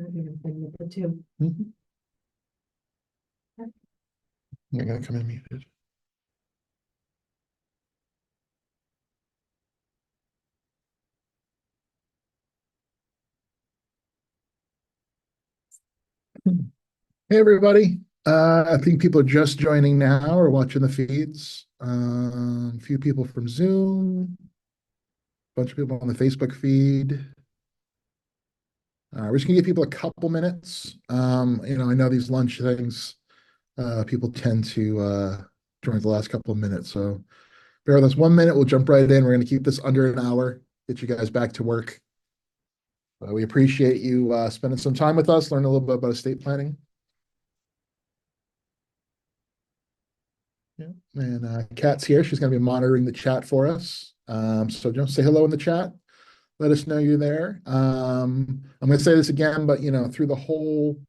Number two. You're going to come in muted. Hey, everybody. I think people are just joining now or watching the feeds. A few people from Zoom, a bunch of people on the Facebook feed. We're just gonna give people a couple minutes. I know these lunch things, people tend to join the last couple of minutes. So bear with us 1 minute. We'll jump right in. We're gonna keep this under an hour, get you guys back to work. We appreciate you spending some time with us, learning a little bit about estate planning. Yeah, and Kat's here. She's going to be monitoring the chat for us. So just say hello in the chat. Let us know you're there. I'm going to say this again, but through the whole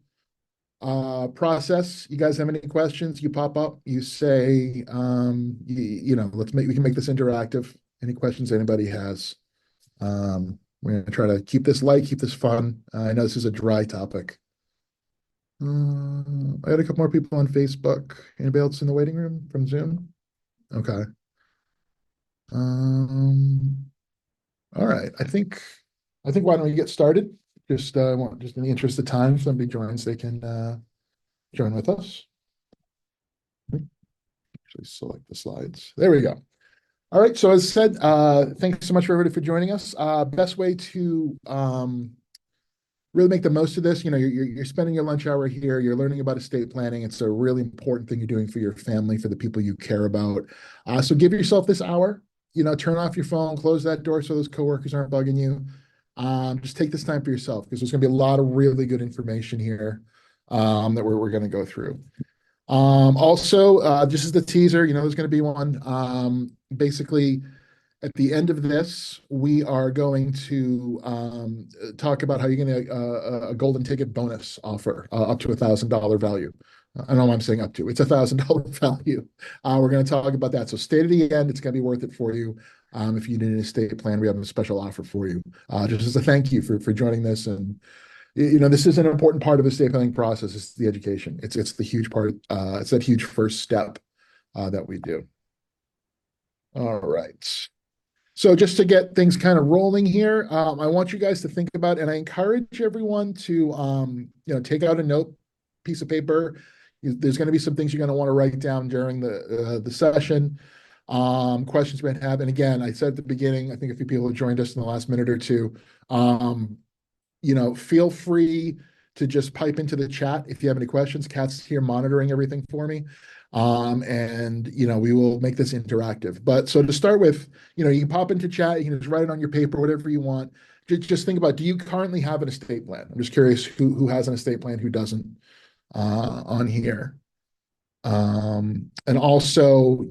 process, you guys have any questions? You pop up. You say, we can make this interactive. Any questions anybody has? We're going to try to keep this light, keep this fun. I know this is a dry topic. I had a couple more people on Facebook. Anybody else in the waiting room from Zoom? Okay. All right. I think why don't we get started? Just in the interest of time, if somebody joins, they can join with us. Actually select the slides. There we go. All right. So as I said, thanks so much for everybody for joining us. Best way to really make the most of this. You're spending your lunch hour here. You're learning about estate planning. It's a really important thing you're doing for your family, for the people you care about. So give yourself this hour. Turn off your phone, close that door so those coworkers aren't bugging you. Just take this time for yourself because there's going to be a lot of really good information here that we're going to go through. Also, this is the teaser. There's going to be one. Basically, at the end of this, we are going to talk about how you're going to a golden ticket bonus offer up to $1,000 value. I don't know why I'm saying up to. It's $1,000 value. We're going to talk about that. So stay to the end. It's going to be worth it for you. If you need an estate plan, we have a special offer for you. Just as a thank you for joining this. And this is an important part of the estate planning process. It's the education. It's the huge part. It's that huge first step that we do. All right. So just to get things kind of rolling here, I want you guys to think about, and I encourage everyone to, take out a note, piece of paper. There's going to be some things you're going to want to write down during the session, questions we might have. And again, I said at the beginning, I think a few people have joined us in the last minute or two. Feel free to just pipe into the chat if you have any questions. Kat's here monitoring everything for me. We will make this interactive. But so to start with, you can pop into chat, you can just write it on your paper, whatever you want. Just think about, do you currently have an estate plan? I'm just curious who has an estate plan, who doesn't on here. And also,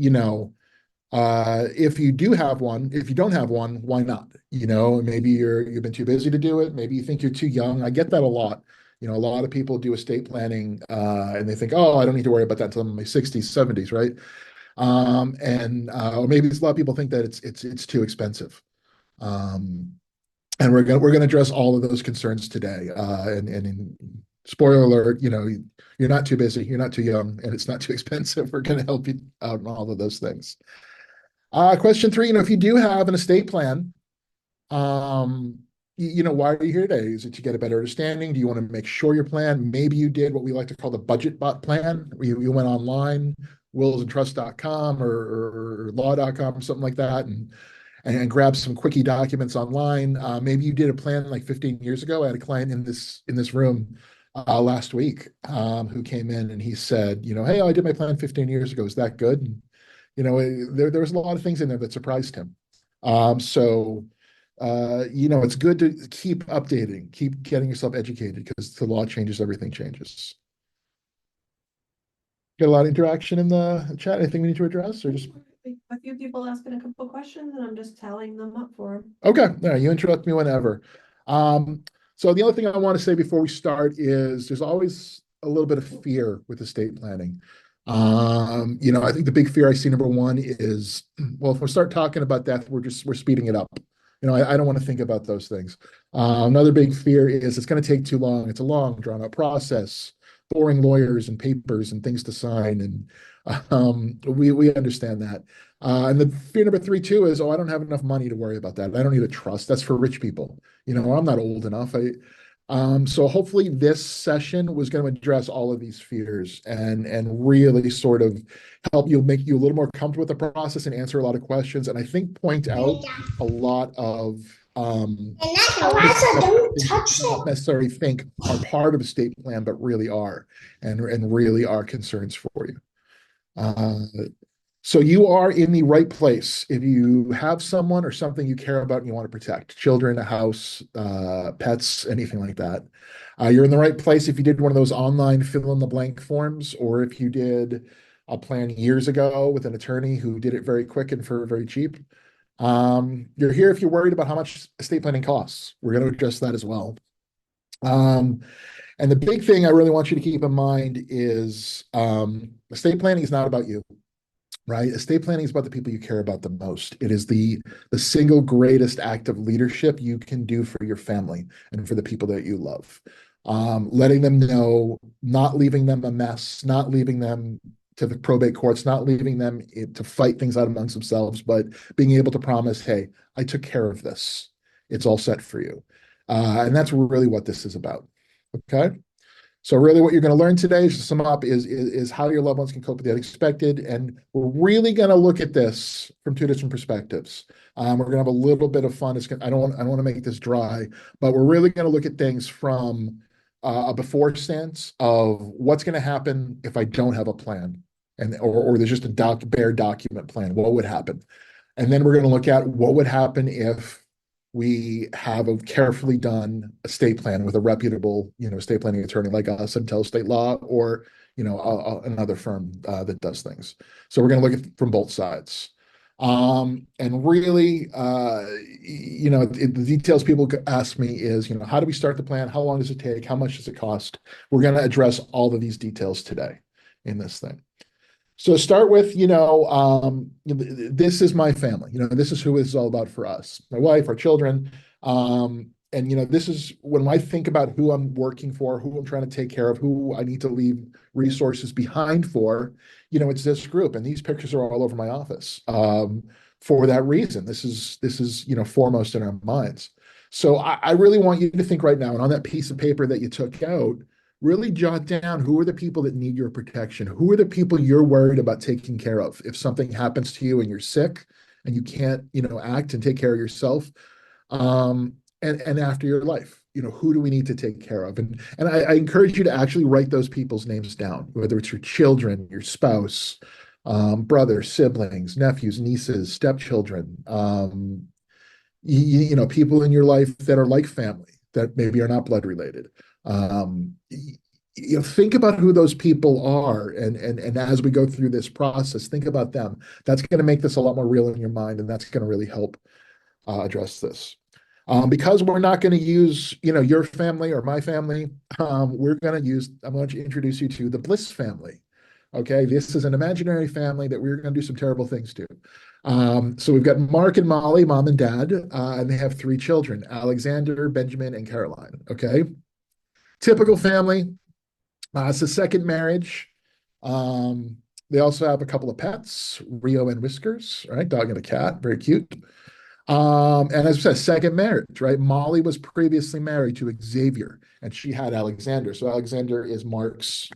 if you do have one, if you don't have one, why not? Maybe you've been too busy to do it. Maybe you think you're too young. I get that a lot. A lot of people do estate planning and they think, oh, I don't need to worry about that until I'm in my 60s, 70s, right? Or maybe a lot of people think that it's too expensive. And we're gonna address all of those concerns today. And spoiler alert, you're not too busy, you're not too young, and it's not too expensive. We're gonna help you out in all of those things. Question 3, if you do have an estate plan, why are you here today? Is it to get a better understanding? Do you want to make sure your plan? Maybe you did what we like to call the budget bot plan. You went online, willsandtrust.com or law.com, something like that, and grab some quickie documents online. Maybe you did a plan like 15 years ago. I had a client in this room last week who came in and he said, hey, I did my plan 15 years ago. Is that good? And, there was a lot of things in there that surprised him. It's good to keep updating, keep getting yourself educated because the law changes, everything changes. Get a lot of interaction in the chat. Anything we need to address or just? A few people asking a couple questions and I'm just tallying them up for them. Okay. Yeah, you interrupt me whenever. So the other thing I want to say before we start is there's always a little bit of fear with estate planning. I think the big fear I see, number one, is, well, if we start talking about death, we're speeding it up. I don't want to think about those things. Another big fear is it's going to take too long. It's a long, drawn out process, boring lawyers and papers and things to sign. And we understand that. And the fear number three, too, is, I don't have enough money to worry about that. I don't need a trust. That's for rich people. I'm not old enough. So hopefully this session was going to address all of these fears and really sort of help you, make you a little more comfortable with the process and answer a lot of questions. And I think point out a lot of Don't touch not it. necessarily think are part of a state plan, but really are, and really are concerns for you. So you are in the right place. If you have someone or something you care about and you want to protect, children, a house, pets, anything like that, you're in the right place if you did one of those online fill in the blank forms, or if you did a plan years ago with an attorney who did it very quick and for very cheap. You're here if you're worried about how much estate planning costs. We're going to address that as well. And the big thing I really want you to keep in mind is estate planning is not about you. Right? Estate planning is about the people you care about the most. It is the single greatest act of leadership you can do for your family and for the people that you love. Letting them know, not leaving them a mess, not leaving them to the probate courts, not leaving them to fight things out amongst themselves, but being able to promise, hey, I took care of this. It's all set for you. And that's really what this is about. Okay? So really what you're going to learn today, to sum up, is how your loved ones can cope with the unexpected. And we're really going to look at this from two different perspectives. We're going to have a little bit of fun. I don't want to make this dry, but we're really going to look at things from a before stance of what's going to happen if I don't have a plan, or there's just a bare document plan. What would happen? And then we're going to look at what would happen if we have a carefully done estate plan with a reputable, estate planning attorney like us, IntellestateLaw, or another firm that does things. So we're going to look at from both sides, and really, the details people ask me is, how do we start the plan? How long does it take? How much does it cost? We're going to address all of these details today in this thing. So start with, this is my family. This is who this is all about for us, my wife, our children. This is when I think about who I'm working for, who I'm trying to take care of, who I need to leave resources behind for, it's this group. And these pictures are all over my office for that reason. This is foremost in our minds. So I really want you to think right now, and on that piece of paper that you took out, really jot down who are the people that need your protection. Who are the people you're worried about taking care of? If something happens to you and you're sick and you can't, act and take care of yourself, and after your life, who do we need to take care of? And I encourage you to actually write those people's names down, whether it's your children, your spouse, brothers, siblings, nephews, nieces, stepchildren, people in your life that are like family, that maybe are not blood related. Think about who those people are, and as we go through this process, think about them. That's going to make this a lot more real in your mind, and that's going to really help address this. Because we're not going to use, your family or my family, I'm going to introduce you to the Bliss family. Okay, this is an imaginary family that we're going to do some terrible things to. So we've got Mark and Molly, mom and dad, and they have 3 children, Alexander, Benjamin, and Caroline. Okay. Typical family. It's a second marriage. They also have a couple of pets, Rio and Whiskers, right? Dog and a cat, very cute. And as I said, second marriage, right? Molly was previously married to Xavier, and she had Alexander. So Alexander is Mark's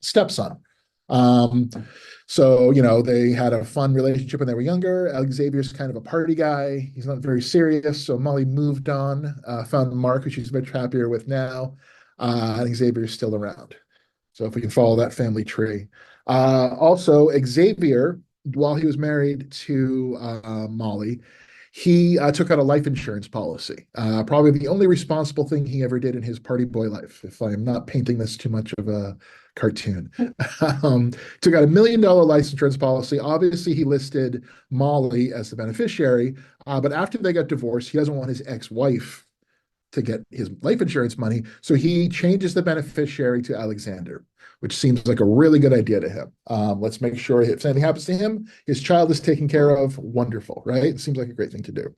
stepson. So, they had a fun relationship when they were younger. Xavier's kind of a party guy. He's not very serious. So Molly moved on, found Mark, who she's much happier with now. And Xavier's still around. So if we can follow that family tree. Also, Xavier, while he was married to Molly, he took out a life insurance policy. Probably the only responsible thing he ever did in his party boy life, if I'm not painting this too much of a cartoon. Took out $1 million life insurance policy. Obviously, he listed Molly as the beneficiary, but after they got divorced, he doesn't want his ex-wife to get his life insurance money. So he changes the beneficiary to Alexander, which seems like a really good idea to him. Let's make sure if anything happens to him, his child is taken care of. Wonderful, right? It seems like a great thing to do.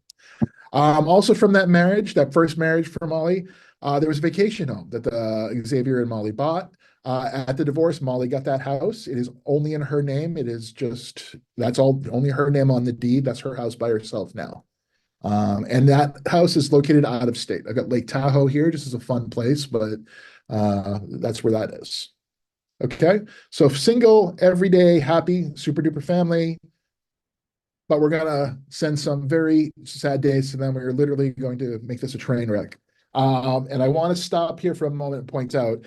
Also from that marriage, that first marriage for Molly, there was a vacation home that Xavier and Molly bought. At the divorce, Molly got that house. It is only in her name. It is just, that's all, only her name on the deed. That's her house by herself now. And that house is located out of state. I've got Lake Tahoe here, just as a fun place, but that's where that is. Okay, so single, everyday, happy, super duper family, but we're gonna send some very sad days to them. We're literally going to make this a train wreck. And I want to stop here for a moment and point out,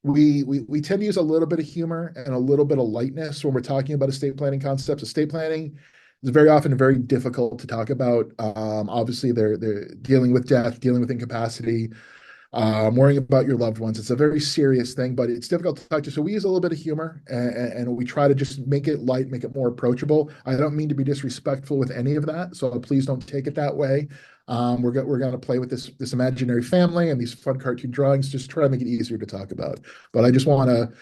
we tend to use a little bit of humor and a little bit of lightness when we're talking about estate planning concepts. Estate planning is very often very difficult to talk about. Obviously, they're dealing with death, dealing with incapacity, worrying about your loved ones. It's a very serious thing, but it's difficult to talk to. So we use a little bit of humor and we try to just make it light, make it more approachable. I don't mean to be disrespectful with any of that, so please don't take it that way. We're going to play with this imaginary family and these fun cartoon drawings, just try to make it easier to talk about. But I just want to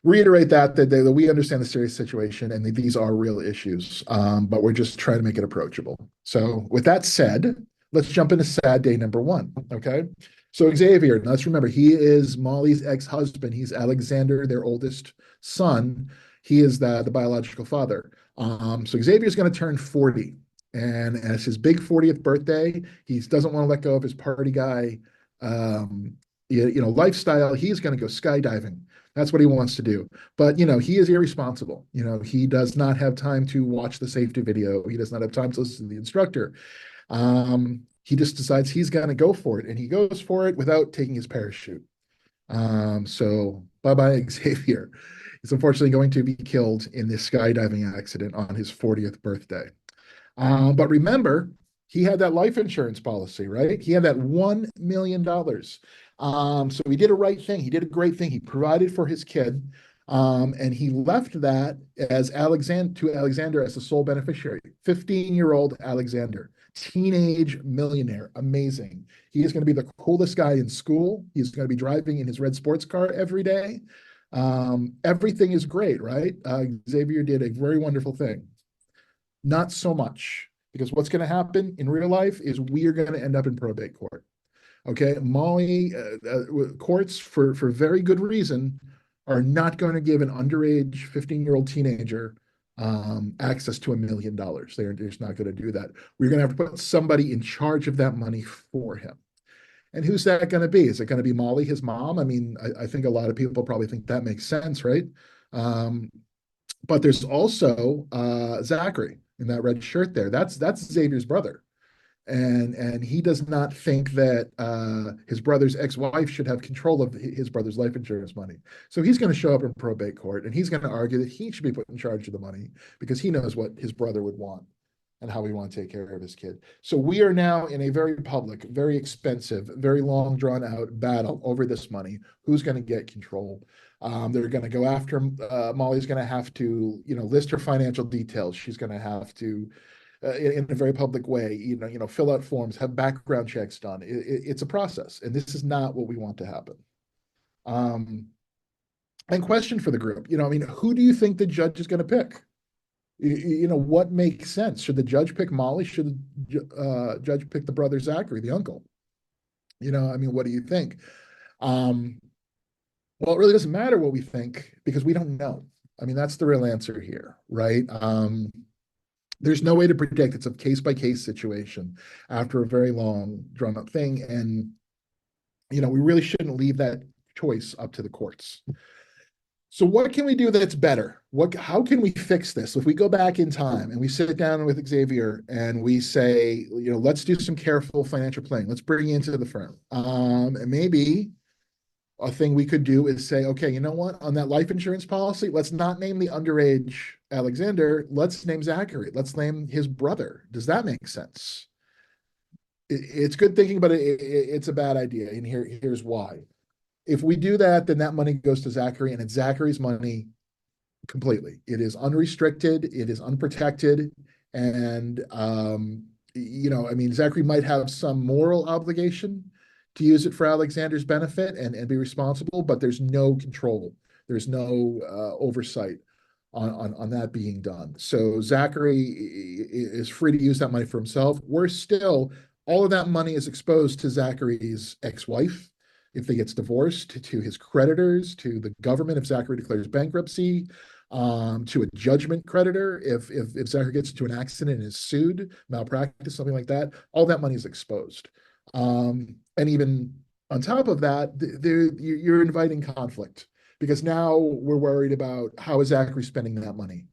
reiterate that we understand the serious situation and these are real issues, but we're just trying to make it approachable. So with that said, let's jump into sad day number one, okay? So Xavier, let's remember, he is Molly's ex-husband. He's Alexander, their oldest son. He is the biological father. So Xavier's going to turn 40. And as his big 40th birthday, he doesn't want to let go of his party guy, lifestyle. He's going to go skydiving. That's what he wants to do. But, he is irresponsible. He does not have time to watch the safety video. He does not have time to listen to the instructor. He just decides he's going to go for it, and he goes for it without taking his parachute. So bye-bye, Xavier. He's unfortunately going to be killed in this skydiving accident on his 40th birthday. But remember, he had that life insurance policy, right? He had that $1 million. So he did a right thing. He did a great thing. He provided for his kid. And he left that as Alexander as the sole beneficiary. 15-year-old Alexander, teenage millionaire, amazing. He is going to be the coolest guy in school. He's going to be driving in his red sports car every day. Everything is great, right? Xavier did a very wonderful thing. Not so much, because what's going to happen in real life is we are going to end up in probate court. Okay, Molly, courts for very good reason are not going to give an underage 15-year-old teenager access to $1 million. They're just not going to do that. We're going to have to put somebody in charge of that money for him. And who's that going to be? Is it going to be Molly, his mom? I mean, I think a lot of people probably think that makes sense, right? But there's also Zachary in that red shirt there. That's Xavier's brother. And he does not think that his brother's ex-wife should have control of his brother's life insurance money. So he's going to show up in probate court and he's going to argue that he should be put in charge of the money because he knows what his brother would want and how we want to take care of his kid. So we are now in a very public, very expensive, very long drawn out battle over this money. Who's going to get control? They're going to go after Molly's going to have to, list her financial details. She's going to have to, in a very public way, fill out forms, have background checks done. It's a process, and this is not what we want to happen. And question for the group, who do you think the judge is going to pick? What makes sense? Should the judge pick Molly? Should the judge pick the brother Zachary, the uncle? What do you think? Well, it really doesn't matter what we think because we don't know. That's the real answer here, right? There's no way to predict. It's a case-by-case situation after a very long, drawn-out thing. And, we really shouldn't leave that choice up to the courts. So what can we do that's better? How can we fix this? If we go back in time and we sit down with Xavier and we say, let's do some careful financial planning. Let's bring you into the firm. And maybe a thing we could do is say, okay, you know what? On that life insurance policy, let's not name the underage Alexander. Let's name Zachary. Let's name his brother. Does that make sense? It's good thinking, but it's a bad idea. And here's why. If we do that, then that money goes to Zachary, and it's Zachary's money completely. It is unrestricted. It is unprotected. And, Zachary might have some moral obligation to use it for Alexander's benefit and be responsible, but there's no control. There's no oversight. on that being done. So Zachary is free to use that money for himself. All of that money is exposed to Zachary's ex-wife if they gets divorced, to his creditors, to the government if Zachary declares bankruptcy, to a judgment creditor if Zachary gets into an accident and is sued, malpractice, something like that. All that money is exposed. And even on top of that, you're inviting conflict, because now we're worried about how is Zachary spending that money.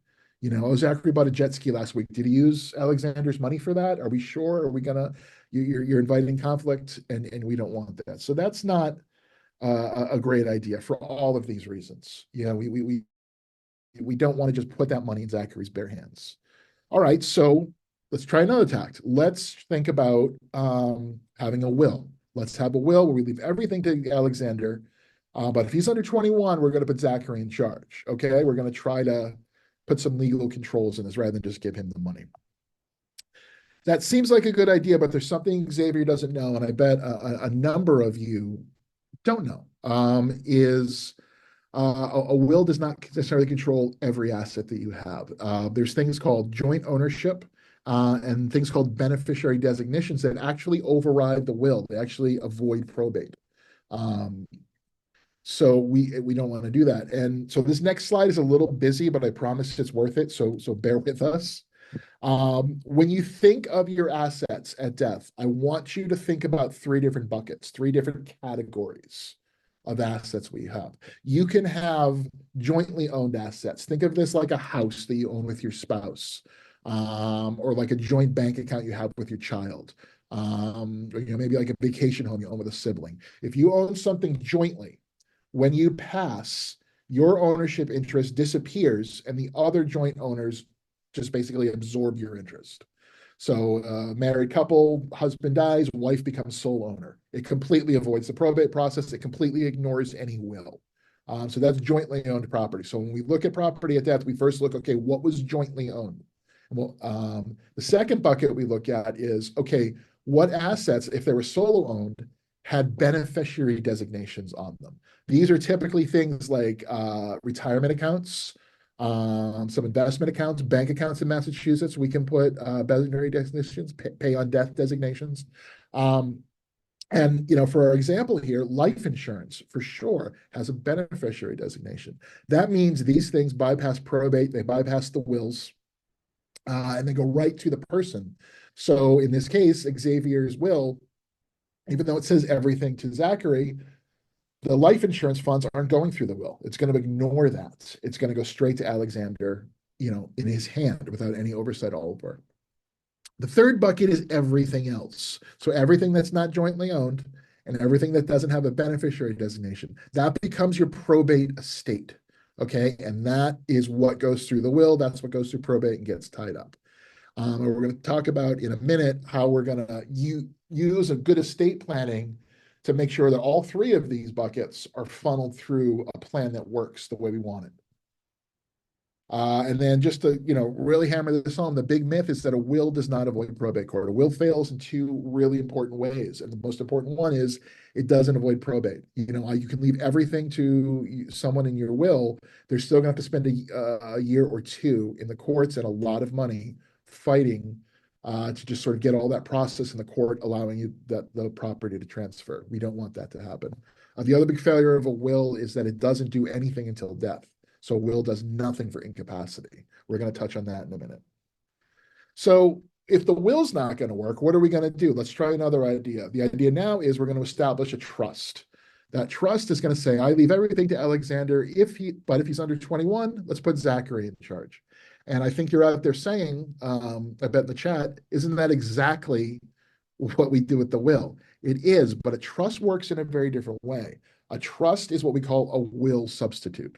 Zachary bought a jet ski last week. Did he use Alexander's money for that? Are we sure? Are we gonna? You're inviting conflict, and we don't want that. So that's not a great idea for all of these reasons. We don't want to just put that money in Zachary's bare hands. All right, so let's try another tact. Let's think about having a will. Let's have a will where we leave everything to Alexander. But if he's under 21, we're going to put Zachary in charge. Okay, we're going to try to put some legal controls in this rather than just give him the money. That seems like a good idea, but there's something Xavier doesn't know, and I bet a number of you don't know, is a will does not necessarily control every asset that you have. There's things called joint ownership and things called beneficiary designations that actually override the will. They actually avoid probate. So we don't want to do that. And so this next slide is a little busy, but I promise it's worth it. So bear with us. When you think of your assets at death, I want you to think about three different buckets, three different categories of assets we have. You can have jointly owned assets. Think of this like a house that you own with your spouse, or like a joint bank account you have with your child, or maybe like a vacation home you own with a sibling. If you own something jointly, when you pass, your ownership interest disappears and the other joint owners just basically absorb your interest. So married couple, husband dies, wife becomes sole owner. It completely avoids the probate process. It completely ignores any will. So that's jointly owned property. So when we look at property at death, we first look, okay, what was jointly owned? Well, the second bucket we look at is, okay, what assets, if they were solo owned, had beneficiary designations on them? These are typically things like retirement accounts, some investment accounts, bank accounts in Massachusetts. We can put beneficiary designations, pay on death designations. And for our example here, life insurance for sure has a beneficiary designation. That means these things bypass probate, they bypass the wills, and they go right to the person. So in this case, Xavier's will, even though it says everything to Zachary, the life insurance funds aren't going through the will. It's going to ignore that. It's going to go straight to Alexander, in his hand without any oversight all over. The third bucket is everything else. So everything that's not jointly owned and everything that doesn't have a beneficiary designation, that becomes your probate estate. Okay. And that is what goes through the will. That's what goes through probate and gets tied up. And we're going to talk about in a minute how we're going to use a good estate planning to make sure that all three of these buckets are funneled through a plan that works the way we want it. And then just to really hammer this home, the big myth is that a will does not avoid probate court. A will fails in two really important ways, and the most important one is it doesn't avoid probate. You can leave everything to someone in your will. They're still going to have to spend a year or two in the courts and a lot of money fighting to just sort of get all that process in the court, allowing you the property to transfer. We don't want that to happen. The other big failure of a will is that it doesn't do anything until death. So a will does nothing for incapacity. We're going to touch on that in a minute. So if the will's not going to work, what are we going to do? Let's try another idea. The idea now is we're going to establish a trust. That trust is going to say, I leave everything to Alexander, but if he's under 21, let's put Zachary in charge. And I think you're out there saying, I bet in the chat, isn't that exactly what we do with the will? It is, but a trust works in a very different way. A trust is what we call a will substitute.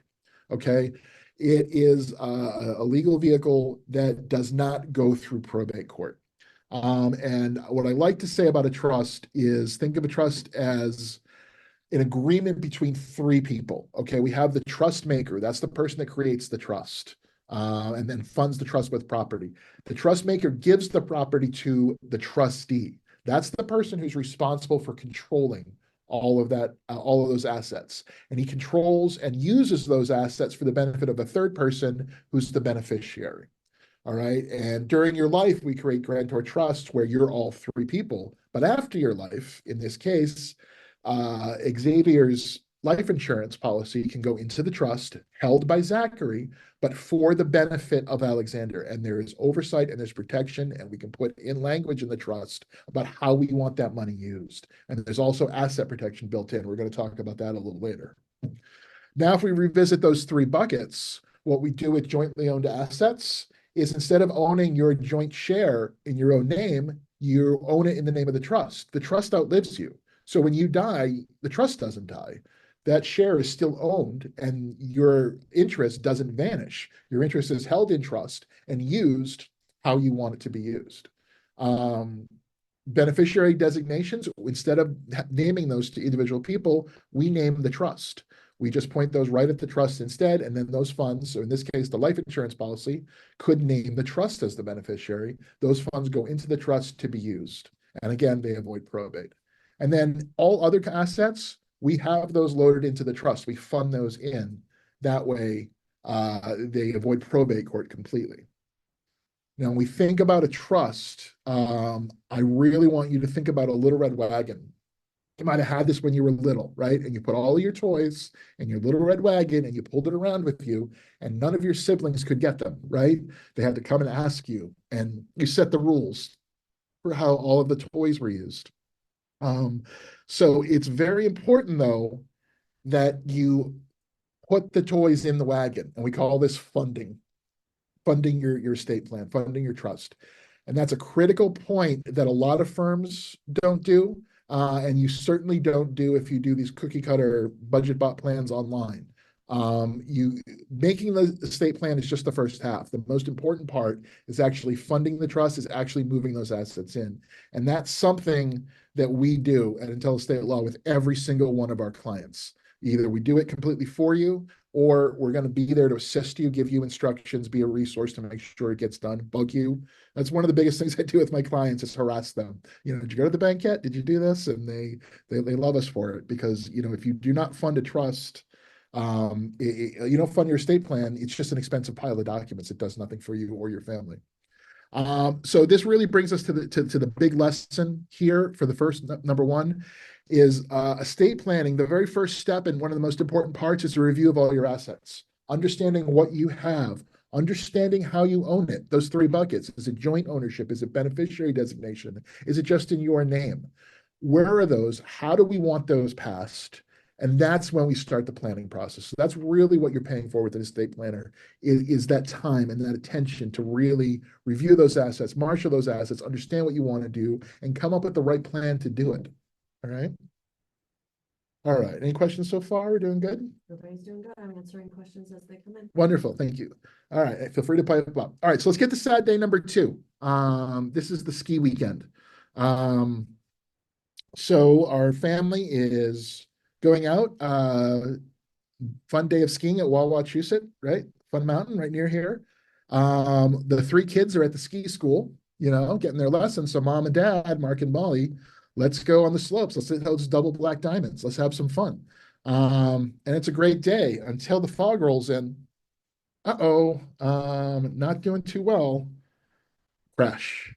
Okay, it is a legal vehicle that does not go through probate court. And what I like to say about a trust is think of a trust as an agreement between three people. Okay, we have the trust maker. That's the person that creates the trust and then funds the trust with property. The trust maker gives the property to the trustee. That's the person who's responsible for controlling all of that, all of those assets. And he controls and uses those assets for the benefit of a third person who's the beneficiary. All right. And during your life, we create grantor trusts where you're all three people. But after your life, in this case, Xavier's life insurance policy can go into the trust held by Zachary, but for the benefit of Alexander. And there is oversight and there's protection, and we can put in language in the trust about how we want that money used. And there's also asset protection built in. We're going to talk about that a little later. Now, if we revisit those three buckets, what we do with jointly owned assets is instead of owning your joint share in your own name, you own it in the name of the trust. The trust outlives you. So when you die, the trust doesn't die. That share is still owned and your interest doesn't vanish. Your interest is held in trust and used how you want it to be used. Beneficiary designations, instead of naming those to individual people, we name the trust. We just point those right at the trust instead, and then those funds, so in this case, the life insurance policy, could name the trust as the beneficiary. Those funds go into the trust to be used. And again, they avoid probate. And then all other assets, we have those loaded into the trust. We fund those in. That way, they avoid probate court completely. Now, when we think about a trust, I really want you to think about a little red wagon. You might have had this when you were little, right? And you put all of your toys in your little red wagon and you pulled it around with you, and none of your siblings could get them, right? They had to come and ask you, and you set the rules for how all of the toys were used. So it's very important, though, that you put the toys in the wagon, and we call this funding your estate plan, funding your trust. And that's a critical point that a lot of firms don't do. And you certainly don't do if you do these cookie cutter budget bot plans online. Making the estate plan is just the first half. The most important part is actually funding the trust, is actually moving those assets in. And that's something that we do at IntellestateLaw Law with every single one of our clients. Either we do it completely for you, or we're going to be there to assist you, give you instructions, be a resource to make sure it gets done, bug you. That's one of the biggest things I do with my clients, is harass them. Did you go to the bank yet? Did you do this? And they love us for it, because, if you do not fund a trust, you don't fund your estate plan, it's just an expensive pile of documents. It does nothing for you or your family. So this really brings us to the big lesson here for the first, number one, is estate planning. The very first step and one of the most important parts is a review of all your assets, understanding what you have, understanding how you own it. Those three buckets: is it joint ownership? Is it beneficiary designation? Is it just in your name? Where are those? How do we want those passed? And that's when we start the planning process. So that's really what you're paying for with an estate planner, is that time and that attention to really review those assets, marshal those assets, understand what you want to do, and come up with the right plan to do it. All right. All right. Any questions so far? We're doing good? Everybody's doing good. I'm answering questions as they come in. Wonderful. Thank you. All right. Feel free to pipe up. All right. So let's get to sad day number 2. This is the ski weekend. So our family is going out. Fun day of skiing at Wawachusett, right? Fun mountain right near here. The 3 kids are at the ski school, getting their lessons. So mom and dad, Mark and Molly, let's go on the slopes. Let's hit those double black diamonds. Let's have some fun. And it's a great day until the fog rolls in. Not doing too well. Crash,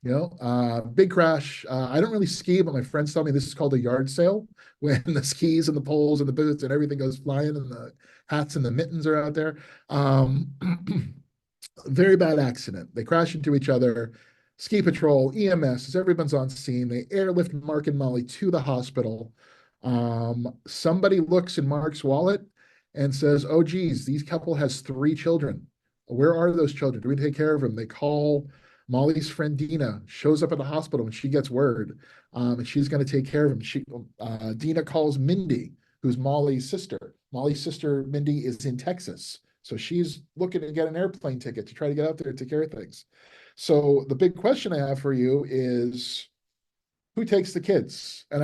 big crash. I don't really ski, but my friends tell me this is called a yard sale, when the skis and the poles and the boots and everything goes flying and the hats and the mittens are out there. Very bad accident. They crash into each other. Ski patrol, EMS, everyone's on scene. They airlift Mark and Molly to the hospital. Somebody looks in Mark's wallet and says, "Oh, geez, these couple has 3 children. Where are those children? Do we take care of them?" They call Molly's friend Dina, shows up at the hospital when she gets word, and she's going to take care of him. Dina calls Mindy, who's Molly's sister. Molly's sister, Mindy, is in Texas. So she's looking to get an airplane ticket to try to get out there to take care of things. So the big question I have for you is, who takes the kids? And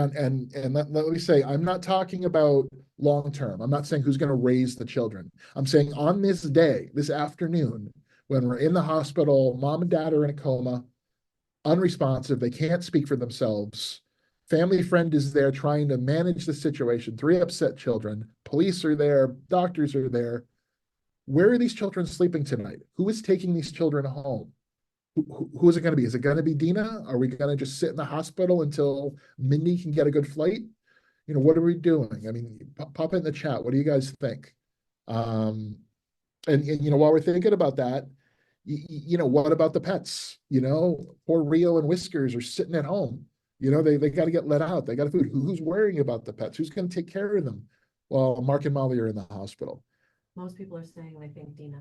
let me say, I'm not talking about long term. I'm not saying who's going to raise the children. I'm saying on this day, this afternoon, when we're in the hospital, mom and dad are in a coma, unresponsive, they can't speak for themselves. family friend is there trying to manage the situation, 3 upset children, police are there, doctors are there. Where are these children sleeping tonight? Who is taking these children home? Who is it going to be? Is it going to be Dina? Are we going to just sit in the hospital until Mindy can get a good flight? What are we doing? I mean, pop it in the chat. What do you guys think? And while we're thinking about that, what about the pets? Poor Rio and Whiskers are sitting at home. They got to get let out. They got food. Who's worrying about the pets? Who's going to take care of them? Well, Mark and Molly are in the hospital. Most people are saying they think Dina.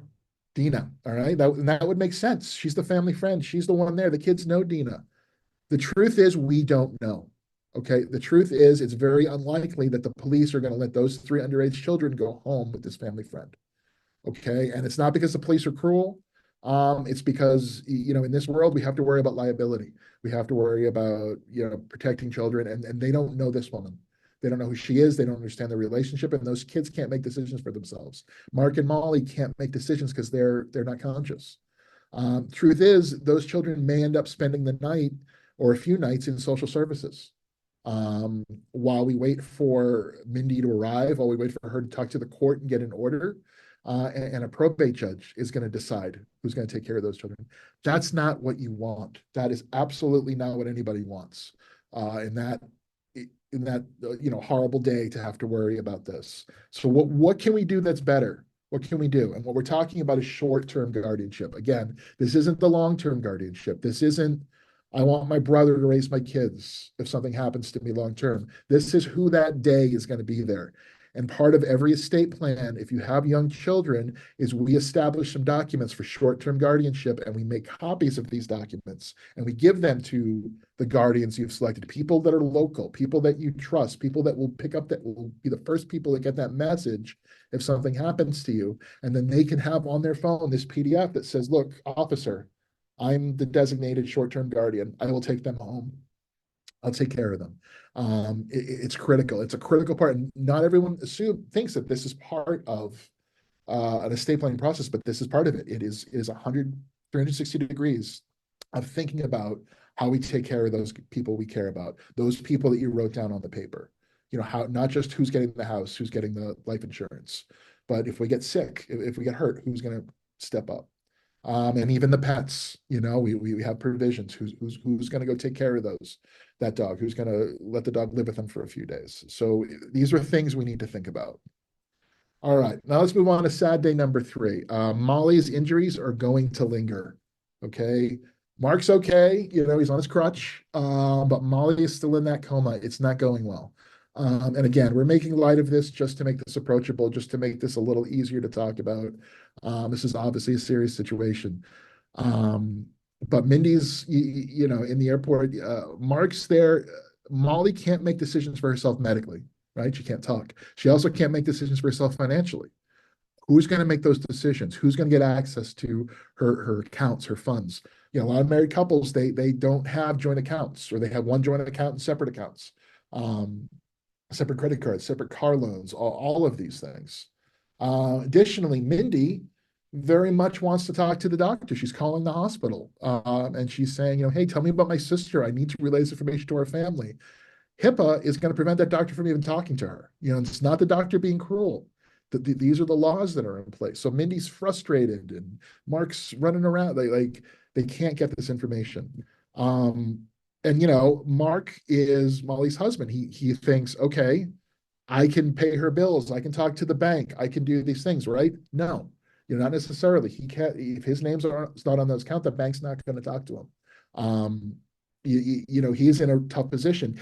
Dina, all right? That would make sense. She's the family friend. She's the one there. The kids know Dina. The truth is we don't know. Okay. The truth is it's very unlikely that the police are going to let those 3 underage children go home with this family friend. Okay. And it's not because the police are cruel. It's because, in this world, we have to worry about liability. We have to worry about, protecting children, and they don't know this woman. They don't know who she is. They don't understand the relationship, and those kids can't make decisions for themselves. Mark and Molly can't make decisions because they're not conscious. Truth is, those children may end up spending the night or a few nights in social services. While we wait for Mindy to arrive, while we wait for her to talk to the court and get an order, and a probate judge is going to decide who's going to take care of those children. That's not what you want. That is absolutely not what anybody wants. In that horrible day to have to worry about this. So what can we do that's better? What can we do? And what we're talking about is short-term guardianship. Again, this isn't the long-term guardianship. This isn't, I want my brother to raise my kids if something happens to me long-term. This is who that day is going to be there. And part of every estate plan, if you have young children, is we establish some documents for short-term guardianship, and we make copies of these documents, and we give them to the guardians you've selected, people that are local, people that you trust, people that will pick up, that will be the first people that get that message if something happens to you. And then they can have on their phone this PDF that says, look, officer, I'm the designated short-term guardian. I will take them home. I'll take care of them. It's critical. It's a critical part. And not everyone thinks that this is part of an estate planning process, but this is part of it. It is 360 degrees of thinking about how we take care of those people we care about, those people that you wrote down on the paper. How, not just who's getting the house, who's getting the life insurance, but if we get sick, if we get hurt, who's going to step up? And even the pets, we have provisions. Who's going to go take care of that dog? Who's going to let the dog live with them for a few days? So these are things we need to think about. All right, now let's move on to sad day number 3. Molly's injuries are going to linger. Okay, Mark's okay. He's on his crutch, but Molly is still in that coma. It's not going well. And again, we're making light of this just to make this approachable, just to make this a little easier to talk about. This is obviously a serious situation. But Mindy's, in the airport, Mark's there. Molly can't make decisions for herself medically, right? She can't talk. She also can't make decisions for herself financially. Who's going to make those decisions? Who's going to get access to her accounts, her funds? A lot of married couples, they don't have joint accounts, or they have one joint account and separate accounts. Separate credit cards, separate car loans, all of these things. Additionally, Mindy very much wants to talk to the doctor. She's calling the hospital, and she's saying, hey, tell me about my sister. I need to relay this information to our family. HIPAA is going to prevent that doctor from even talking to her. It's not the doctor being cruel. These are the laws that are in place. So Mindy's frustrated, and Mark's running around. They can't get this information. And Mark is Molly's husband. He thinks, okay, I can pay her bills. I can talk to the bank. I can do these things, right? No, not necessarily. He can't. If his name's not on those accounts, the bank's not going to talk to him. He's in a tough position.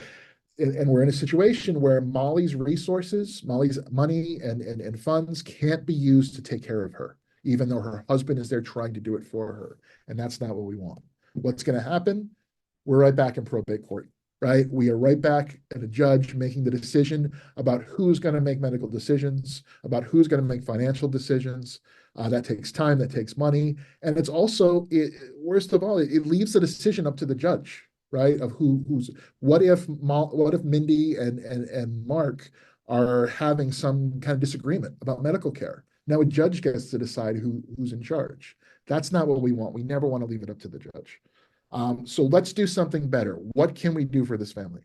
And we're in a situation where Molly's resources, Molly's money and funds can't be used to take care of her, even though her husband is there trying to do it for her. And that's not what we want. What's going to happen? We're right back in probate court, right? We are right back at a judge making the decision about who's going to make medical decisions, about who's going to make financial decisions. That takes time, that takes money. And it's also, worst of all, it leaves the decision up to the judge, right? Of what if Mindy and Mark are having some kind of disagreement about medical care? Now a judge gets to decide who's in charge. That's not what we want. We never want to leave it up to the judge. So let's do something better. What can we do for this family?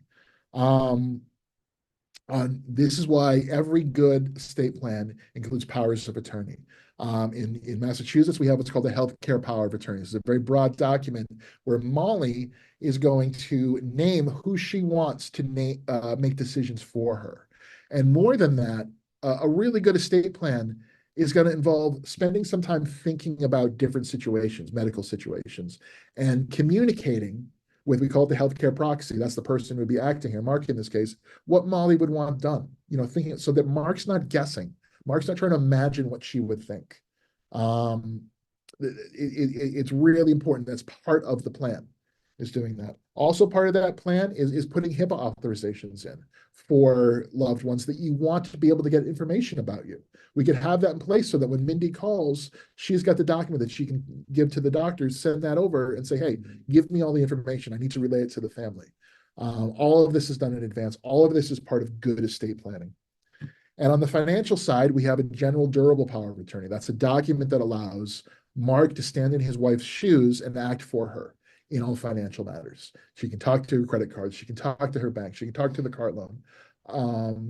This is why every good estate plan includes powers of attorney. In Massachusetts, we have what's called the healthcare power of attorney. It's a very broad document where Molly is going to name who she wants to make decisions for her. And more than that, a really good estate plan is going to involve spending some time thinking about different situations, medical situations, and communicating with, we call it the healthcare proxy. That's the person who would be acting here, Mark in this case, what Molly would want done, thinking so that Mark's not guessing. Mark's not trying to imagine what she would think. It's really important. That's part of the plan, is doing that. Also part of that plan is putting HIPAA authorizations in for loved ones that you want to be able to get information about you. We could have that in place so that when Mindy calls, she's got the document that she can give to the doctors, send that over and say, hey, give me all the information. I need to relay it to the family. All of this is done in advance. All of this is part of good estate planning. And on the financial side, we have a general durable power of attorney. That's a document that allows Mark to stand in his wife's shoes and act for her in all financial matters. She can talk to her credit cards. She can talk to her bank. She can talk to the car loan,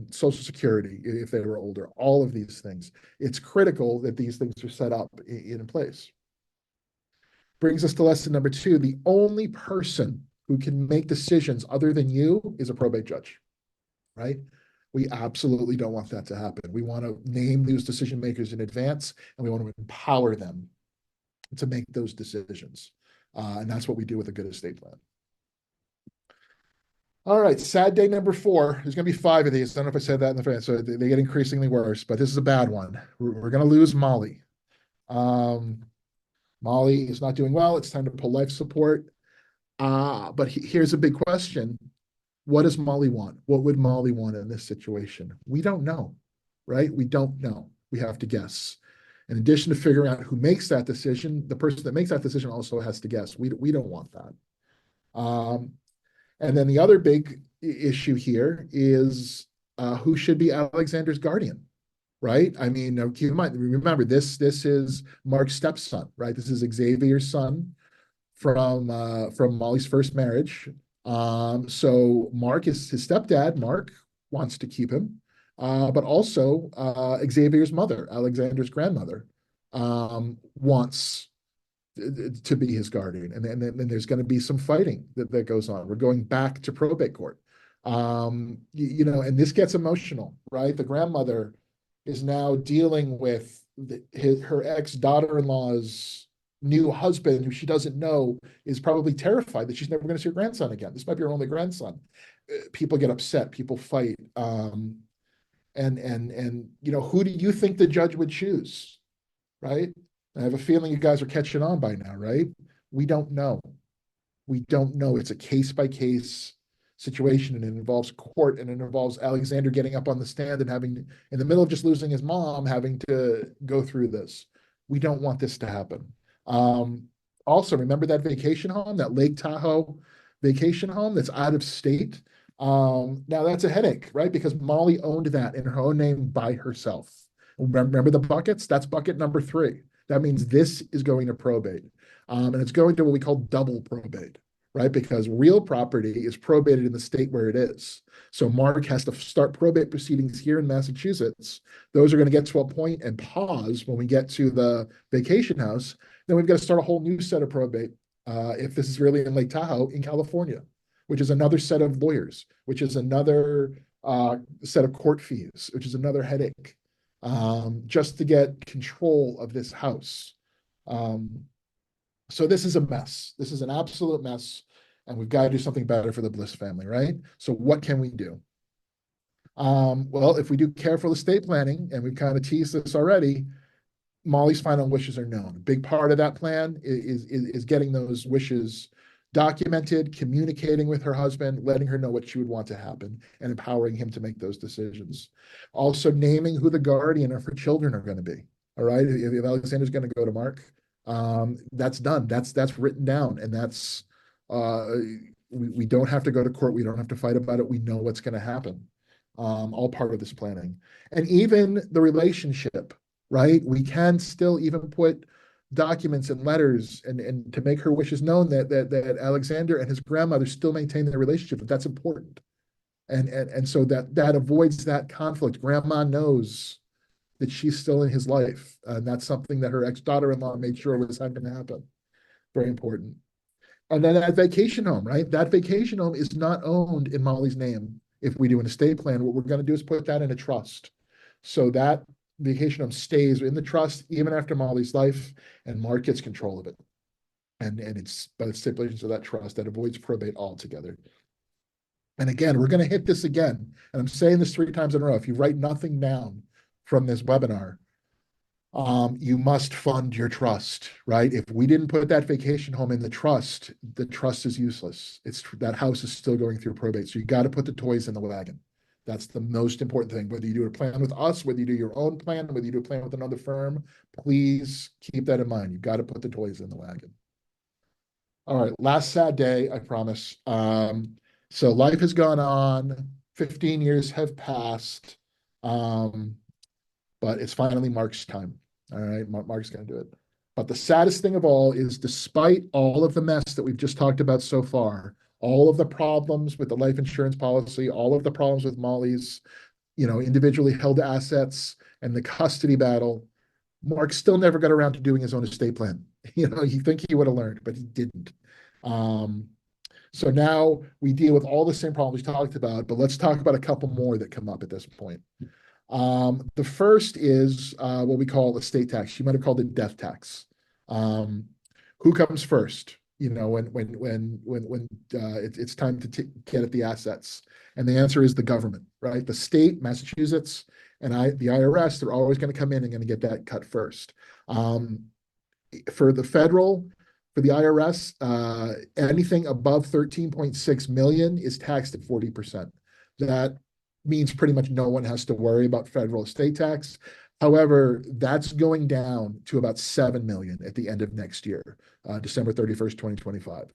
Social Security if they were older, all of these things. It's critical that these things are set up in place. Brings us to lesson number 2. The only person who can make decisions other than you is a probate judge, right? We absolutely don't want that to happen. We want to name those decision makers in advance, and we want to empower them to make those decisions. And that's what we do with a good estate plan. All right, sad day number 4. There's going to be 5 of these. I don't know if I said that in the front, so they get increasingly worse, but this is a bad one. We're going to lose Molly. Molly is not doing well. It's time to pull life support. But here's a big question. What does Molly want? What would Molly want in this situation? We don't know, right? We don't know. We have to guess. In addition to figuring out who makes that decision, the person that makes that decision also has to guess. We don't want that. And then the other big issue here is who should be Alexander's guardian, right? I mean, keep in mind, remember, this is Mark's stepson, right? This is Xavier's son from Molly's first marriage. So Mark is his stepdad. Mark wants to keep him, but also Xavier's mother, Alexander's grandmother, wants to be his guardian. And then there's going to be some fighting that goes on. We're going back to probate court. And this gets emotional, right? The grandmother is now dealing with her ex-daughter-in-law's new husband, who she doesn't know, is probably terrified that she's never going to see her grandson again. This might be her only grandson. People get upset. People fight. And who do you think the judge would choose, right? I have a feeling you guys are catching on by now, right? We don't know. We don't know. It's a case-by-case situation, and it involves court, and it involves Alexander getting up on the stand and having, in the middle of just losing his mom, having to go through this. We don't want this to happen. Also, remember that vacation home, that Lake Tahoe vacation home that's out of state? Now that's a headache, right? Because Molly owned that in her own name by herself. Remember the buckets? That's bucket number 3. That means this is going to probate. And it's going to what we call double probate, right? Because real property is probated in the state where it is. So Mark has to start probate proceedings here in Massachusetts. Those are going to get to a point and pause when we get to the vacation house. Then we've got to start a whole new set of probate if this is really in Lake Tahoe in California, which is another set of lawyers, which is another set of court fees, which is another headache, just to get control of this house. So this is a mess. This is an absolute mess, and we've got to do something better for the Bliss family, right? So what can we do? Well, if we do careful estate planning, and we've kind of teased this already, Molly's final wishes are known. A big part of that plan is getting those wishes documented, communicating with her husband, letting her know what she would want to happen, and empowering him to make those decisions. Also naming who the guardian of her children are going to be. All right, if Alexander's going to go to Mark, that's done. That's written down, and that's we don't have to go to court. We don't have to fight about it. We know what's going to happen. All part of this planning, and even the relationship. Right, we can still even put documents and letters and to make her wishes known that Alexander and his grandmother still maintain their relationship, but that's important. And so that avoids that conflict. Grandma knows that she's still in his life. And that's something that her ex-daughter-in-law made sure was not going to happen. Very important. And then that vacation home, right? That vacation home is not owned in Molly's name. If we do an estate plan, what we're going to do is put that in a trust. So that vacation home stays in the trust even after Molly's life, and Mark gets control of it. And it's by the stipulations of that trust that avoids probate altogether. And again, we're going to hit this again. And I'm saying this 3 times in a row. If you write nothing down from this webinar, you must fund your trust, right? If we didn't put that vacation home in the trust is useless. That house is still going through probate. So you got to put the toys in the wagon. That's the most important thing. Whether you do a plan with us, whether you do your own plan, whether you do a plan with another firm, please keep that in mind. You've got to put the toys in the wagon. All right, last sad day, I promise. So life has gone on, 15 years have passed, but it's finally Mark's time. All right, Mark's going to do it. But the saddest thing of all is, despite all of the mess that we've just talked about so far, all of the problems with the life insurance policy, all of the problems with Molly's, individually held assets and the custody battle, Mark still never got around to doing his own estate plan. You think he would have learned, but he didn't. So now we deal with all the same problems we talked about, but let's talk about a couple more that come up at this point. The first is what we call estate tax. You might have called it death tax. Who comes first? When it's time to get at the assets, and the answer is the government, right? The state, Massachusetts, and the IRS, they're always going to come in and going to get that cut first. For the IRS, anything above 13.6 million is taxed at 40%. That means pretty much no one has to worry about federal estate tax. However, that's going down to about 7 million at the end of next year, December 31st, 2025.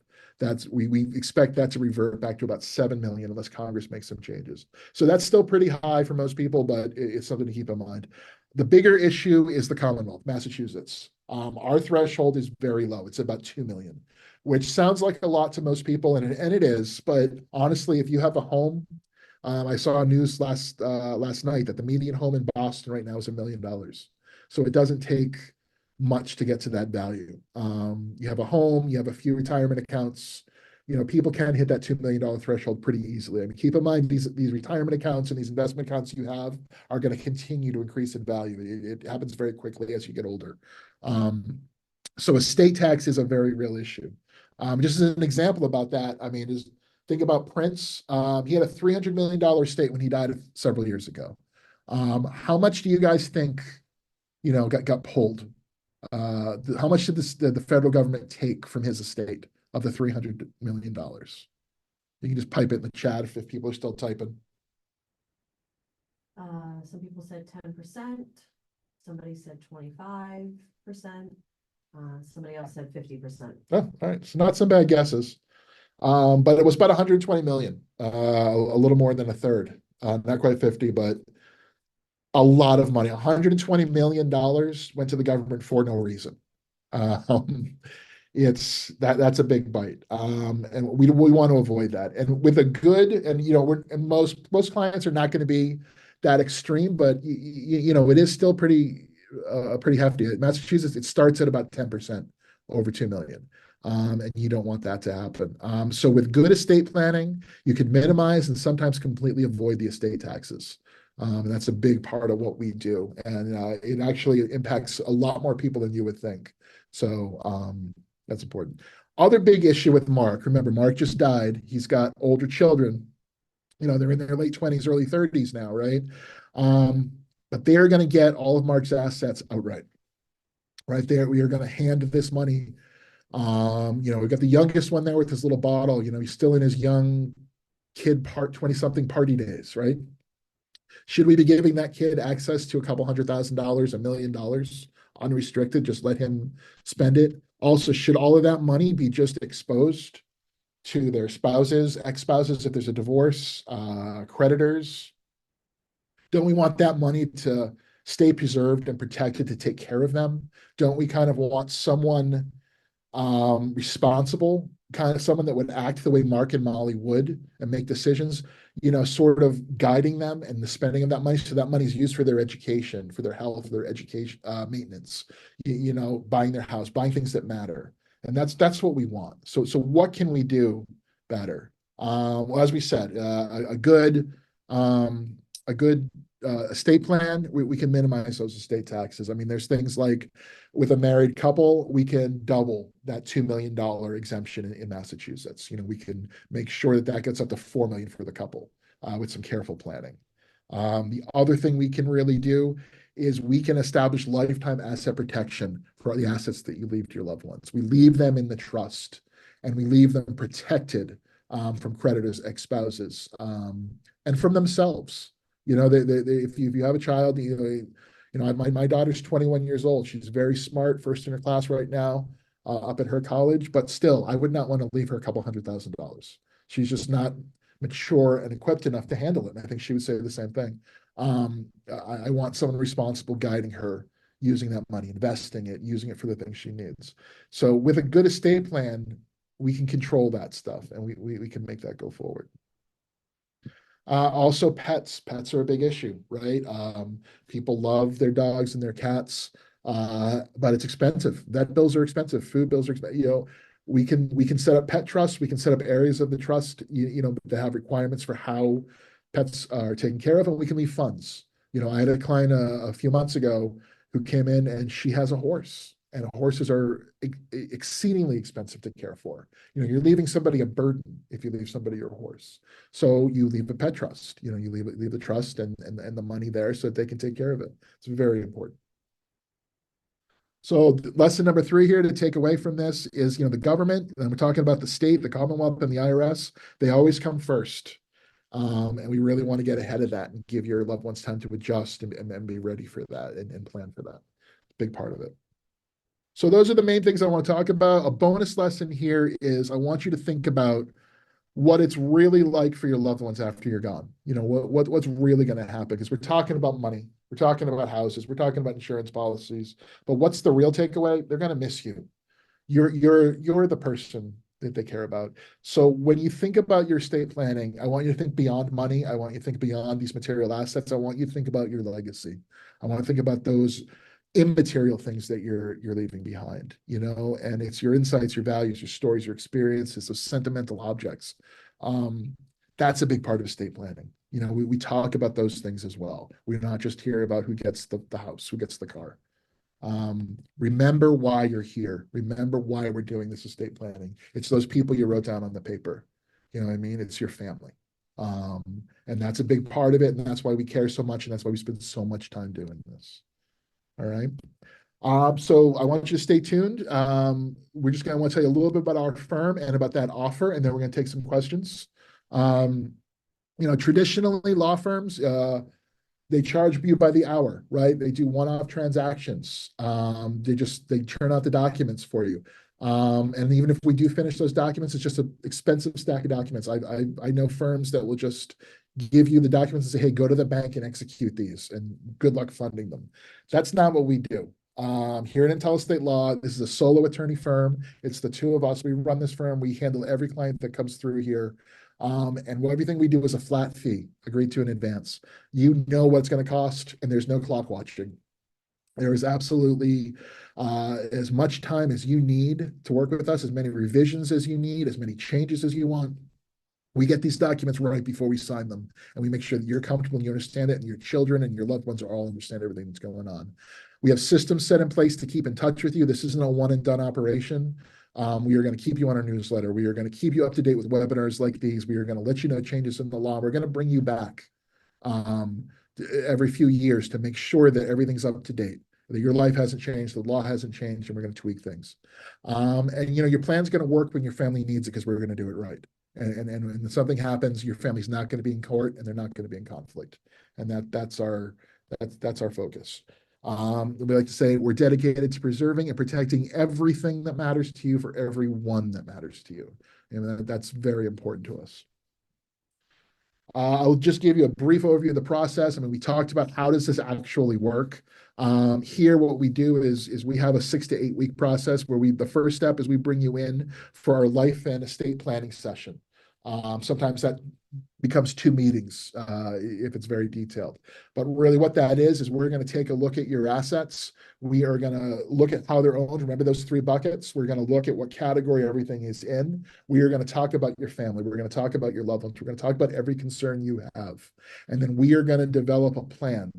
We expect that to revert back to about 7 million unless Congress makes some changes. So that's still pretty high for most people, but it's something to keep in mind. The bigger issue is the Commonwealth, Massachusetts. Our threshold is very low. It's about 2 million, which sounds like a lot to most people, and it is. But honestly, if you have a home, I saw news last night that the median home in Boston right now is $1 million. So it doesn't take much to get to that value. You have a home, you have a few retirement accounts. People can hit that $2 million threshold pretty easily. I mean, keep in mind these retirement accounts and these investment accounts you have are going to continue to increase in value. It happens very quickly as you get older. So estate tax is a very real issue. Just as an example about that, I mean, think about Prince. He had a $300 million estate when he died several years ago. How much do you guys think, got pulled? How much did the federal government take from his estate of the $300 million? You can just pipe it in the chat if people are still typing. Some people said 10%. Somebody said 25%. Somebody else said 50%. Oh, all right. So not some bad guesses. But it was about 120 million, a little more than a third, not quite 50, but a lot of money. $120 million went to the government for no reason. That's a big bite. And we want to avoid that. And with a good, and most clients are not going to be that extreme, but it is still pretty hefty. At Massachusetts, it starts at about 10% over 2 million. And you don't want that to happen. So with good estate planning, you can minimize and sometimes completely avoid the estate taxes. And that's a big part of what we do. And it actually impacts a lot more people than you would think. So that's important. Other big issue with Mark, remember, Mark just died. He's got older children. They're in their late 20s, early 30s now, right? But they're going to get all of Mark's assets outright. Right there, we are going to hand this money. We've got the youngest one there with his little bottle. He's still in his young kid 20-something party days, right? Should we be giving that kid access to a couple $100,000, $1 million, unrestricted? Just let him spend it. Also, should all of that money be just exposed to their spouses, ex-spouses, if there's a divorce, creditors? Don't we want that money to stay preserved and protected to take care of them? Don't we kind of want someone responsible kind of someone that would act the way Mark and Molly would and make decisions, sort of guiding them and the spending of that money. So that money is used for their education, for their health, their education, maintenance, buying their house, buying things that matter. And that's what we want. So what can we do better? Well, as we said, a good estate plan, we can minimize those estate taxes. I mean, there's things like with a married couple, we can double that $2 million exemption in Massachusetts. We can make sure that gets up to $4 million for the couple with some careful planning. The other thing we can really do is we can establish lifetime asset protection for the assets that you leave to your loved ones. We leave them in the trust and we leave them protected from creditors, ex-spouses, and from themselves. If you have a child, my daughter's 21 years old. She's very smart, first in her class right now, up at her college. But still, I would not want to leave her a couple $100,000. She's just not mature and equipped enough to handle it. And I think she would say the same thing. I want someone responsible guiding her, using that money, investing it, using it for the things she needs. So with a good estate plan, we can control that stuff and we can make that go forward. Also pets are a big issue, right? People love their dogs and their cats, but it's expensive. Vet bills are expensive. Food bills are expensive. We can set up pet trusts. We can set up areas of the trust, that have requirements for how pets are taken care of, and we can leave funds. I had a client a few months ago who came in and she has a horse, and horses are exceedingly expensive to care for. You're leaving somebody a burden if you leave somebody your horse. So you leave a pet trust. You leave the trust and the money there so that they can take care of it. It's very important. So lesson number 3 here to take away from this is, the government, and we're talking about the state, the Commonwealth, and the IRS, they always come first. And we really want to get ahead of that and give your loved ones time to adjust and be ready for that and plan for that. Big part of it. So those are the main things I want to talk about. A bonus lesson here is I want you to think about what it's really like for your loved ones after you're gone. What's really going to happen? Because we're talking about money, we're talking about houses, we're talking about insurance policies, but what's the real takeaway? They're going to miss you. You're the person that they care about. So when you think about your estate planning, I want you to think beyond money. I want you to think beyond these material assets. I want you to think about your legacy. I want to think about those immaterial things that you're leaving behind, and it's your insights, your values, your stories, your experiences, those sentimental objects. That's a big part of estate planning. We talk about those things as well. We're not just here about who gets the house, who gets the car. Remember why you're here. Remember why we're doing this estate planning. It's those people you wrote down on the paper. You know what I mean? It's your family. And that's a big part of it. And that's why we care so much. And that's why we spend so much time doing this. All right. So I want you to stay tuned. We're just going to want to tell you a little bit about our firm and about that offer, and then we're going to take some questions. Traditionally law firms, they charge you by the hour, right? They do one-off transactions. They churn out the documents for you. And even if we do finish those documents, it's just an expensive stack of documents. I know firms that will just give you the documents and say, hey, go to the bank and execute these, and good luck funding them. That's not what we do. Here at IntellestateLaw Law, this is a solo attorney firm. It's the two of us. We run this firm. We handle every client that comes through here. And everything we do is a flat fee, agreed to in advance. You know what it's going to cost, and there's no clock watching. There is absolutely as much time as you need to work with us, as many revisions as you need, as many changes as you want. We get these documents right before we sign them, and we make sure that you're comfortable and you understand it, and your children and your loved ones are all understand everything that's going on. We have systems set in place to keep in touch with you. This isn't a one and done operation. We are going to keep you on our newsletter. We are going to keep you up to date with webinars like these. We are going to let you know changes in the law. We're going to bring you back every few years to make sure that everything's up to date, that your life hasn't changed, the law hasn't changed, and we're going to tweak things. And your plan's going to work when your family needs it, because we're going to do it right. And when something happens, your family's not going to be in court, and they're not going to be in conflict. And that's our focus. We like to say we're dedicated to preserving and protecting everything that matters to you for everyone that matters to you. And that's very important to us. I'll just give you a brief overview of the process. I mean, we talked about how does this actually work. Here, what we do is we have a 6 to 8 week process where the first step is we bring you in for our life and estate planning session. Sometimes that becomes 2 meetings if it's very detailed. But really what that is we're going to take a look at your assets. We are going to look at how they're owned. Remember those 3 buckets? We're going to look at what category everything is in. We are going to talk about your family. We're going to talk about your loved ones. We're going to talk about every concern you have. And then we are going to develop a plan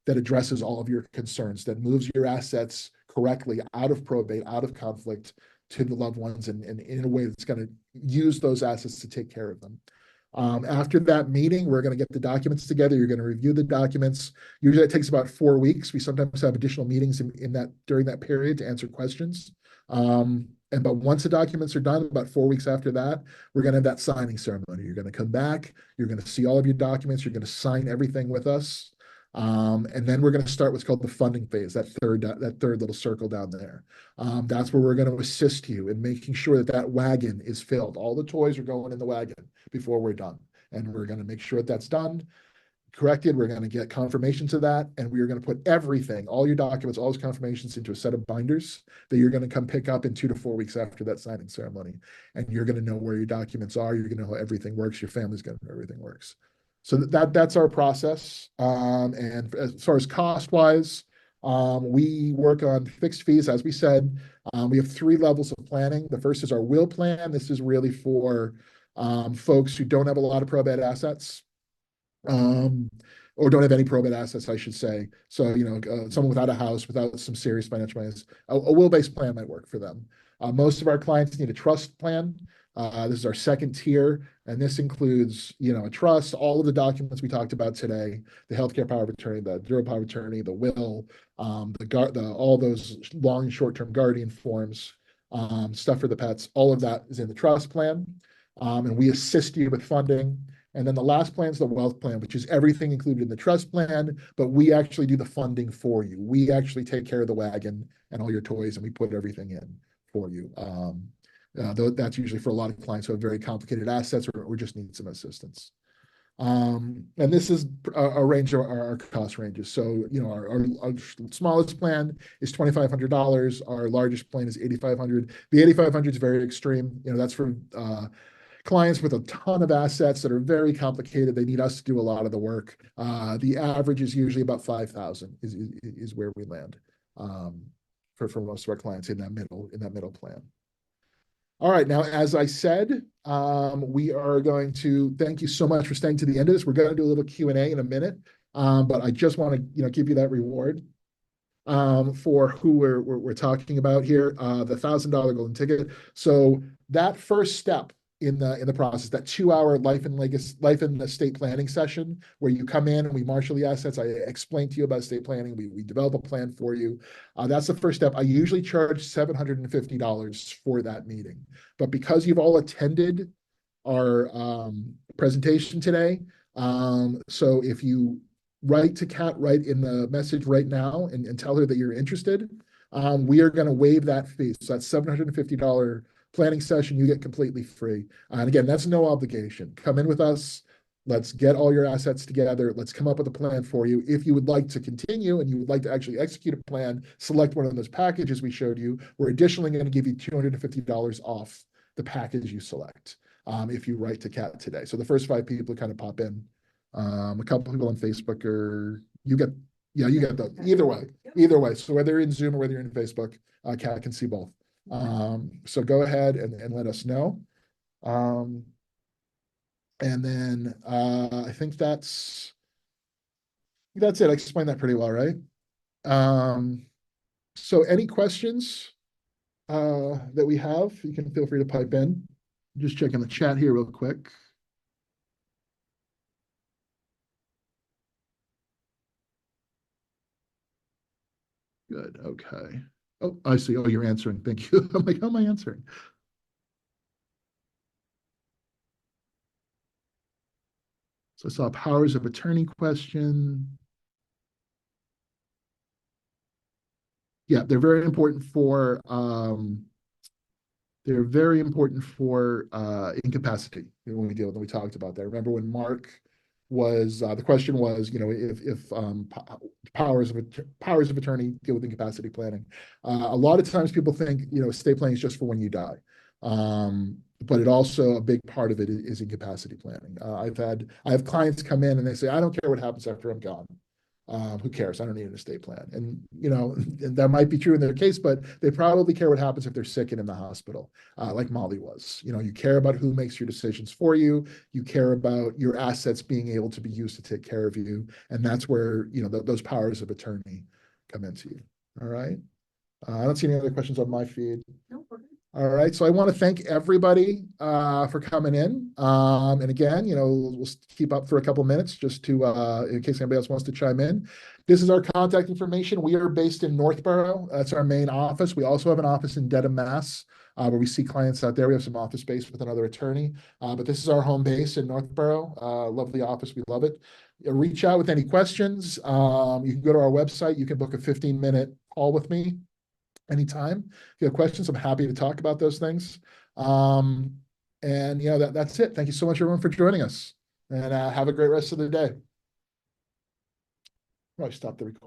that addresses all of your concerns, that moves your assets correctly out of probate, out of conflict to the loved ones, and in a way that's going to use those assets to take care of them. After that meeting, we're going to get the documents together. You're going to review the documents. Usually it takes about 4 weeks. We sometimes have additional meetings during that period to answer questions. But once the documents are done, about 4 weeks after that, we're going to have that signing ceremony. You're going to come back. You're going to see all of your documents. You're going to sign everything with us. And then we're going to start what's called the funding phase, that third little circle down there. That's where we're going to assist you in making sure that wagon is filled. All the toys are going in the wagon before we're done. And we're going to make sure that's done, corrected. We're going to get confirmations of that. And we are going to put everything, all your documents, all those confirmations into a set of binders that you're going to come pick up in 2 to 4 weeks after that signing ceremony. And you're going to know where your documents are. You're going to know how everything works. Your family's going to know everything works. So that's our process. And as far as cost-wise, we work on fixed fees, as we said. We have 3 levels of planning. The first is our will plan. This is really for folks who don't have a lot of probate assets, or don't have any probate assets, I should say. So, someone without a house, without some serious financial plans, a will-based plan might work for them. Most of our clients need a trust plan. This is our second tier, and this includes, a trust, all of the documents we talked about today, the healthcare power of attorney, the durable power of attorney, the will, all those long and short-term guardian forms, stuff for the pets, all of that is in the trust plan. And we assist you with funding. And then the last plan is the wealth plan, which is everything included in the trust plan, but we actually do the funding for you. We actually take care of the wagon and all your toys, and we put everything in for you. That's usually for a lot of clients who have very complicated assets or just need some assistance. And this is a range of our cost ranges. So, our smallest plan is $2,500. Our largest plan is $8,500. The $8,500 is very extreme. That's for clients with a ton of assets that are very complicated. They need us to do a lot of the work. The average is usually about $5,000 is where we land for most of our clients in that middle plan. All right, now, as I said, we are going to thank you so much for staying to the end of this. We're going to do a little Q&A in a minute, but I just want to give you that reward for who we're talking about here, the $1,000 golden ticket. So that first step in the process, that 2-hour life and estate planning session where you come in and we marshal the assets. I explain to you about estate planning. We develop a plan for you. That's the first step. I usually charge $750 for that meeting, but because you've all attended our presentation today, so if you write to Kat right in the message right now and tell her that you're interested, we are going to waive that fee. So that's $750 planning session, you get completely free. And again, that's no obligation. Come in with us. Let's get all your assets together. Let's come up with a plan for you. If you would like to continue and you would like to actually execute a plan, select one of those packages we showed you. We're additionally going to give you $250 off the package you select if you write to Kat today. So the first 5 people kind of pop in. A couple people on Facebook you get the either way. So whether you're in Zoom or whether you're in Facebook, Kat can see both. So go ahead and let us know. And then I think that's it. I explained that pretty well, right? So any questions that we have, you can feel free to pipe in. Just checking the chat here real quick. Good, okay. Oh, I see. Oh, you're answering. Thank you. I'm like, how am I answering? So I saw a powers of attorney question. Yeah, they're very important for incapacity when we talked about that. Remember when Mark was the question was, if powers of attorney deal with incapacity planning. A lot of times people think, estate planning is just for when you die. But it also, a big part of it is incapacity planning. I have clients come in and they say, I don't care what happens after I'm gone. Who cares? I don't need an estate plan. And, and that might be true in their case, but they probably care what happens if they're sick and in the hospital, like Molly was. You care about who makes your decisions for you. You care about your assets being able to be used to take care of you. And that's where, those powers of attorney come into you. All right. I don't see any other questions on my feed. No, we're good. All right, so I want to thank everybody for coming in. And again, we'll keep up for a couple minutes just to, in case anybody else wants to chime in. This is our contact information. We are based in Northborough. That's our main office. We also have an office in Dedham, Mass, where we see clients out there. We have some office space with another attorney, but this is our home base in Northborough. Lovely office. We love it. Reach out with any questions. You can go to our website. You can book a 15-minute call with me anytime. If you have questions, I'm happy to talk about those things. And that's it. Thank you so much, everyone, for joining us. And have a great rest of the day. Probably stop the recording.